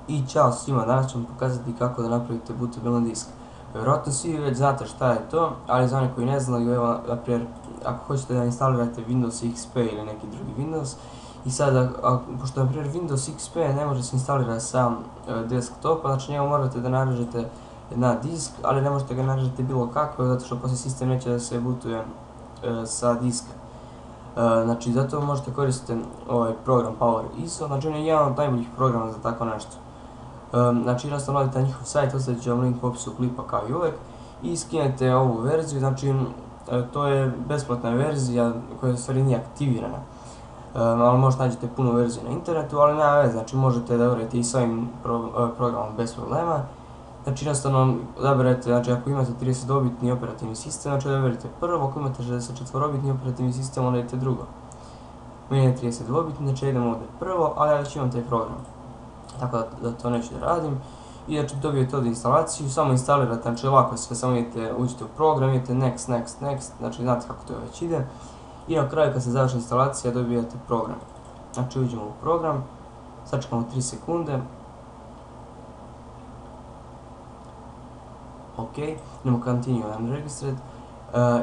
I ćao svima, danas ću vam pokazati kako da napravite bootabilan disk. Vjerojatno svi već znate šta je to, ali za one koji ne znaju, evo, naprimjer, ako hoćete da instalirate Windows XP ili neki drugi Windows, i sada, pošto na primjer Windows XP ne može se instalirati sa desktopa, znači njega morate da narežete na disk, ali ne možete ga narežete bilo kako, zato što poslije sistem neće da se bootuje sa diska. Znači, zato možete koristiti ovaj program Power ISO, znači on je jedan od najboljih programa za tako nešto. Znači, jednostavno odite na njihov sajt, ostavit ću vam link u opisu klipa kao i uvek, i skinete ovu verziju, znači to je besplatna verzija koja u stvari nije aktivirana. Ali možda nađete punu verziju na internetu, ali nema veze, znači možete da uradite i s ovim programom bez problema. Znači jednostavno odaberete, znači ako imate 32-bitni operativni sistem, znači odaberete prvo, ako imate 64-bitni operativni sistem, onda idete drugo. Meni je 32-bitni, znači idemo ovdje prvo, ali ja već imam taj program. Tako da to neću da radim. I znači dobijete ovdje instalaciju, samo instalirate, znači lako sve, samo uđete u program, idete next, next, next, znači znate kako to već ide. I na kraju kad se završi instalacija dobijete program. Znači uđemo u program, sačekamo 3 sekunde. Ok, idemo continue and registered.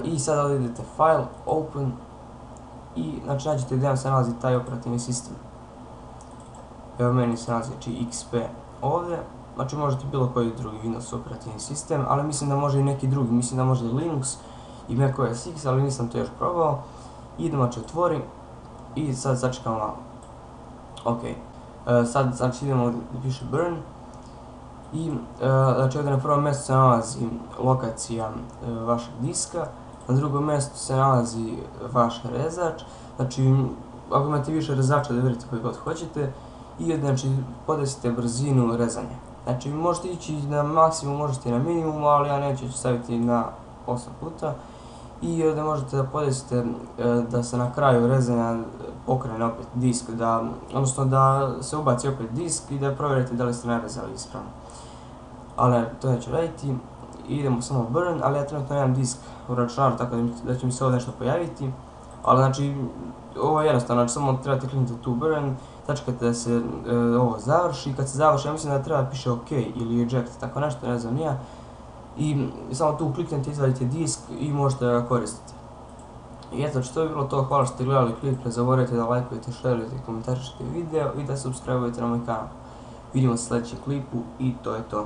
I sada ovdje idete file, open, i znači nađete gdje vam se nalazi taj operativni sistem. Evo meni se nalazi znači XP ovdje, znači možete bilo koji drugi Windows operativni sistem, ali mislim da može i neki drugi, mislim da može i Linux i macOS X, ali nisam to još probao. Idemo znači otvori i sad sačekamo malo. Ok, sad znači idemo gdje piše burn. I znači ovdje na prvom mjestu se nalazi lokacija vašeg diska, na drugom mjestu se nalazi vaš rezač, znači ako imate više rezača da vidite koji god hoćete, i znači podesite brzinu rezanja. Znači možete ići na maksimum, možete i na minimum, ali ja neću staviti na 8 puta. I ovdje možete da podesite da se na kraju rezanja pokrene opet disk, odnosno da se ubaci opet disk i da provjerite da li ste narezali ispravno. Ali to neću raditi, idemo samo burn, ali ja trenutno nemam disk u računaru, tako da će mi se ovdje nešto pojaviti. Ali znači, ovo je jednostavno, znači samo trebate kliknuti tu burn, sačekate da se ovo završi, kad se završi ja mislim da treba piše ok ili eject, tako nešto, ne znam nija. I samo tu kliknete, izvadite disk i možete ga koristiti. I eto, to je bilo to, hvala što ste gledali klip, ne zaboravite da lajkujete, šerujete i komentarišete video i da subscribe-ujete na moj kanal. Vidimo se u sljedećem klipu i to je to.